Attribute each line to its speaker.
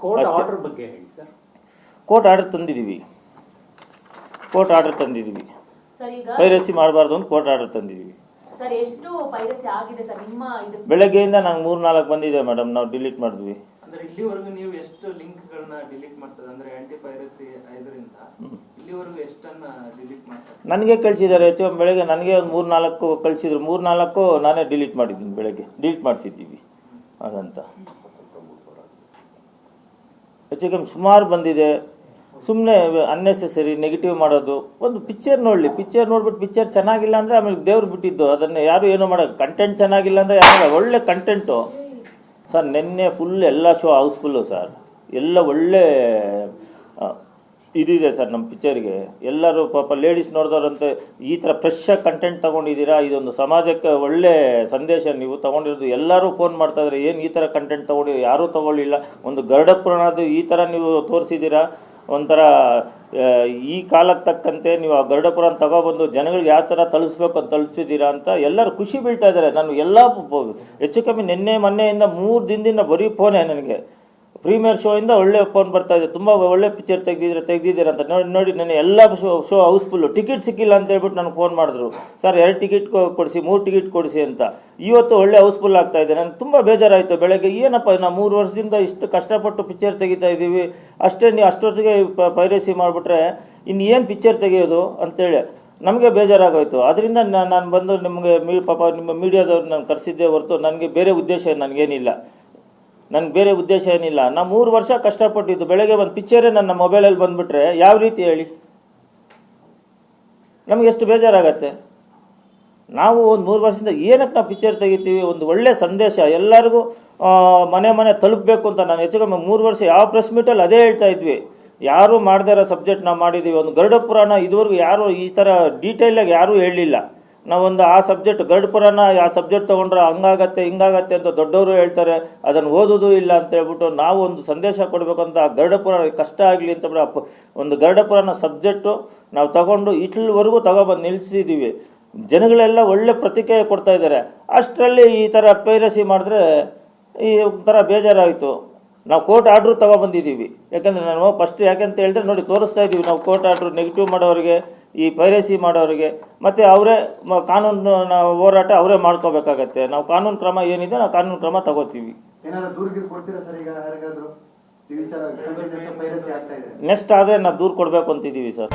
Speaker 1: Court order ಬಗ್ಗೆ ಹೇಳಿ sir.
Speaker 2: Court order ತಂದಿದ್ದೀವಿ. ಪೈರಸಿ ಮಾಡಬಾರ್ದು ಅಂತ ಕೋರ್ಟ್ ಆರ್ಡರ್ ತಂದಿದ್ದೀವಿ. ಬೆಳಗ್ಗೆಯಿಂದ ನಂಗೆ 3-4 ಬಂದಿದೆ ಮೇಡಮ್, ನಾವು ಡಿಲೀಟ್ ಮಾಡಿದ್ವಿ.
Speaker 3: ಅಂದ್ರೆ ಇಲ್ಲಿವರೆಗೂ ನೀವು ಎಷ್ಟು ಲಿಂಕ್ಗಳನ್ನ ಡಿಲೀಟ್ ಮಾಡ್ತದೆ ಅಂದ್ರೆ ಆಂಟಿ ಪೈರಸಿ 5ರಿಂದ ಇಲ್ಲಿವರೆಗೂ ಎಷ್ಟನ್ನ ಡಿಲೀಟ್ ಮಾಡ್ತಾರೆ? ನನಗೆ
Speaker 2: ಕಳಿಸಿದ್ದಾರೆ. ಬೆಳಗ್ಗೆ ನನಗೆ ಒಂದು 3-4 ಕಳಿಸಿದ್ರು. 3-4 ನಾನೇ ಡಿಲೀಟ್ ಮಾಡಿದ್ದೀನಿ. ಬೆಳಗ್ಗೆ ಡಿಲೀಟ್ ಮಾಡಿಸಿದ್ದೀವಿ ಅದಂತ. ಹೆಚ್ಚು ಕಮ್ಮಿ ಸುಮಾರು ಬಂದಿದೆ. ಸುಮ್ಮನೆ ಅನ್ನೆಸೆಸರಿ ನೆಗೆಟಿವ್ ಮಾಡೋದು. ಒಂದು ಪಿಕ್ಚರ್ ನೋಡಲಿ, ಪಿಕ್ಚರ್ ನೋಡ್ಬಿಟ್ಟು ಪಿಕ್ಚರ್ ಚೆನ್ನಾಗಿಲ್ಲ ಅಂದರೆ ಆಮೇಲೆ ದೇವ್ರು ಬಿಟ್ಟಿದ್ದು, ಅದನ್ನು ಯಾರು ಏನೋ ಮಾಡೋದು. ಕಂಟೆಂಟ್ ಚೆನ್ನಾಗಿಲ್ಲ ಅಂದರೆ ಯಾರು ಒಳ್ಳೆ ಕಂಟೆಂಟು ಸರ್. ನಿನ್ನೆ ಫುಲ್ ಎಲ್ಲ ಶೋ ಹೌಸ್ಫುಲ್ಲು ಸರ್. ಎಲ್ಲ ಒಳ್ಳೆ ಇದಿದೆ ಸರ್ ನಮ್ಮ ಪಿಕ್ಚರ್ಗೆ. ಎಲ್ಲರೂ ಪಾಪ ಲೇಡೀಸ್ ನೋಡಿದವ್ರಂತೆ ಈ ಥರ ಫ್ರೆಶ್ ಆಗಿ ಕಂಟೆಂಟ್ ತೊಗೊಂಡಿದ್ದೀರಾ, ಇದೊಂದು ಸಮಾಜಕ್ಕೆ ಒಳ್ಳೆ ಸಂದೇಶ ನೀವು ತೊಗೊಂಡಿರೋದು. ಎಲ್ಲರೂ ಫೋನ್ ಮಾಡ್ತಾಯಿದ್ರೆ ಏನು ಈ ಥರ ಕಂಟೆಂಟ್ ತೊಗೊಂಡಿರೋ, ಯಾರೂ ತೊಗೊಳ್ಳಿಲ್ಲ. ಒಂದು ಗರುಡ ಪುರಾಣದ್ದು ಈ ಥರ ನೀವು ತೋರಿಸಿದ್ದೀರಾ. ಒಂಥರ ಈ ಕಾಲಕ್ಕೆ ತಕ್ಕಂತೆ ನೀವು ಆ ಗರುಡ ಪುರಾಣ ತಗೊಬಂದು ಜನಗಳಿಗೆ ಯಾವ ಥರ ತಲುಪಿಸ್ಬೇಕು ಅಂತ ತಲುಪಿಸಿದ್ದೀರಾ ಅಂತ ಎಲ್ಲರೂ ಖುಷಿ ಬೀಳ್ತಾ ಇದ್ದಾರೆ. ನಾನು ಎಲ್ಲ ಹೆಚ್ಚು ಕಮ್ಮಿ ನಿನ್ನೆ ಮೊನ್ನೆಯಿಂದ 3 ದಿನದಿಂದ ಬರೀ ಫೋನೇ ನನಗೆ. ಪ್ರೀಮಿಯರ್ ಶೋಯಿಂದ ಒಳ್ಳೆ ಫೋನ್ ಬರ್ತಾ ಇದೆ, ತುಂಬ ಒಳ್ಳೆ ಪಿಕ್ಚರ್ ತೆಗ್ದಿದ್ದೀರ ಅಂತ ನೋಡಿ ನನಗೆ ಎಲ್ಲ ಶೋ ಹೌಸ್ಫುಲ್ಲು. ಟಿಕೆಟ್ ಸಿಕ್ಕಿಲ್ಲ ಅಂತ ಹೇಳ್ಬಿಟ್ಟು ನನಗೆ ಫೋನ್ ಮಾಡಿದ್ರು, ಸರ್ 2 ಟಿಕೆಟ್ ಕೊಡಿಸಿ 3 ಟಿಕೆಟ್ ಕೊಡಿಸಿ ಅಂತ. ಇವತ್ತು ಒಳ್ಳೆ ಹೌಸ್ಫುಲ್ ಆಗ್ತಾ ಇದೆ. ನನಗೆ ತುಂಬ ಬೇಜಾರಾಯಿತು ಬೆಳಗ್ಗೆ. ಏನಪ್ಪ ನಾವು 3 ವರ್ಷದಿಂದ ಇಷ್ಟು ಕಷ್ಟಪಟ್ಟು ಪಿಕ್ಚರ್ ತೆಗಿತಾ ಇದ್ದೀವಿ, ಅಷ್ಟೇ ನೀವು ಅಷ್ಟೊತ್ತಿಗೆ ಪೈರಸಿ ಮಾಡಿಬಿಟ್ರೆ ಇನ್ನು ಏನು ಪಿಕ್ಚರ್ ತೆಗೆಯೋದು ಅಂತೇಳಿ ನಮಗೆ ಬೇಜಾರಾಗೋಯ್ತು. ಅದರಿಂದ ನಾನು ಬಂದು ನಿಮಗೆ ಪಾಪ ನಿಮ್ಮ ಮೀಡಿಯಾದವ್ರು ನಾನು ಕರೆಸಿದ್ದೆ ಹೊರತು ನನಗೆ ಬೇರೆ ಉದ್ದೇಶ ನನಗೇನಿಲ್ಲ. ನಾನು 3 ವರ್ಷ ಕಷ್ಟಪಟ್ಟಿದ್ದು. ಬೆಳಗ್ಗೆ ಒಂದು ಪಿಕ್ಚರೇ ನನ್ನ ಮೊಬೈಲಲ್ಲಿ ಬಂದುಬಿಟ್ರೆ ಯಾವ ರೀತಿ ಹೇಳಿ, ನಮಗೆ ಎಷ್ಟು ಬೇಜಾರಾಗತ್ತೆ. ನಾವು ಒಂದು 3 ವರ್ಷದಿಂದ ಏನಕ್ಕೆ ನಾವು ಪಿಕ್ಚರ್ ತೆಗಿತೀವಿ, ಒಂದು ಒಳ್ಳೆ ಸಂದೇಶ ಎಲ್ಲರಿಗೂ ಮನೆ ತಲುಪಬೇಕು ಅಂತ. ನಾನು ಹೆಚ್ಚು ಕಮ್ಮಿ 3 ವರ್ಷ ಯಾವ ಪ್ರೆಸ್ ಮೀಟಲ್ಲಿ ಅದೇ ಹೇಳ್ತಾ ಇದ್ವಿ. ಯಾರೂ ಮಾಡದೇ ಇರೋ ಸಬ್ಜೆಕ್ಟ್ ನಾವು ಮಾಡಿದ್ದೀವಿ. ಒಂದು ಗರುಡ ಪುರಾಣ ಇದುವರೆಗೂ ಯಾರೂ ಈ ಥರ ಡೀಟೇಲಾಗಿ ಯಾರೂ ಹೇಳಲಿಲ್ಲ. ನಾವೊಂದು ಆ ಸಬ್ಜೆಕ್ಟ್ ಗರುಡ ಪುರಾಣ ಆ ಸಬ್ಜೆಕ್ಟ್ ತೊಗೊಂಡ್ರೆ ಹಂಗಾಗತ್ತೆ ಹಿಂಗಾಗತ್ತೆ ಅಂತ ದೊಡ್ಡವರು ಹೇಳ್ತಾರೆ, ಅದನ್ನು ಓದೋದು ಇಲ್ಲ ಅಂತ ಹೇಳ್ಬಿಟ್ಟು ನಾವು ಒಂದು ಸಂದೇಶ ಕೊಡಬೇಕಂತ ಆ ಗರುಡ ಪುರಾಣ ಕಷ್ಟ ಆಗಲಿ ಅಂತ ಒಂದು ಗರುಡ ಪುರಾಣ ಸಬ್ಜೆಕ್ಟು ನಾವು ತಗೊಂಡು ಇಟ್ಲವರೆಗೂ ತಗೊಬಂದು ನಿಲ್ಲಿಸಿದ್ದೀವಿ. ಜನಗಳೆಲ್ಲ ಒಳ್ಳೆ ಪ್ರತಿಕ್ರಿಯೆ ಕೊಡ್ತಾ ಇದ್ದಾರೆ. ಅಷ್ಟರಲ್ಲಿ ಈ ಥರ ಪೈರಸಿ ಮಾಡಿದ್ರೆ ಈ ಒಂಥರ ಬೇಜಾರಾಯಿತು. ನಾವು ಕೋರ್ಟ್ ಆರ್ಡ್ರು ತಗೊಬಂದಿದ್ದೀವಿ. ಯಾಕೆಂದರೆ ನಾನು ಫಸ್ಟ್ ಯಾಕೆಂತ ಹೇಳಿದ್ರೆ ನೋಡಿ ತೋರಿಸ್ತಾ ಇದ್ದೀವಿ ನಾವು ಕೋರ್ಟ್ ಆರ್ಡ್ರು ನೆಗೆಟಿವ್ ಮಾಡೋರಿಗೆ, ಈ ಪೈರಸಿ ಮಾಡೋರಿಗೆ. ಮತ್ತು ಅವರೇ ಕಾನೂನು ಹೋರಾಟ ಅವರೇ ಮಾಡ್ಕೋಬೇಕಾಗತ್ತೆ. ನಾವು ಕಾನೂನು ಕ್ರಮ ಏನಿದೆ ನಾವು ಕಾನೂನು ಕ್ರಮ ತಗೋತೀವಿ. ನೆಕ್ಸ್ಟ್ ಆದರೆ ನಾವು ದೂರು ಕೊಡಬೇಕು ಅಂತಿದ್ದೀವಿ ಸರ್.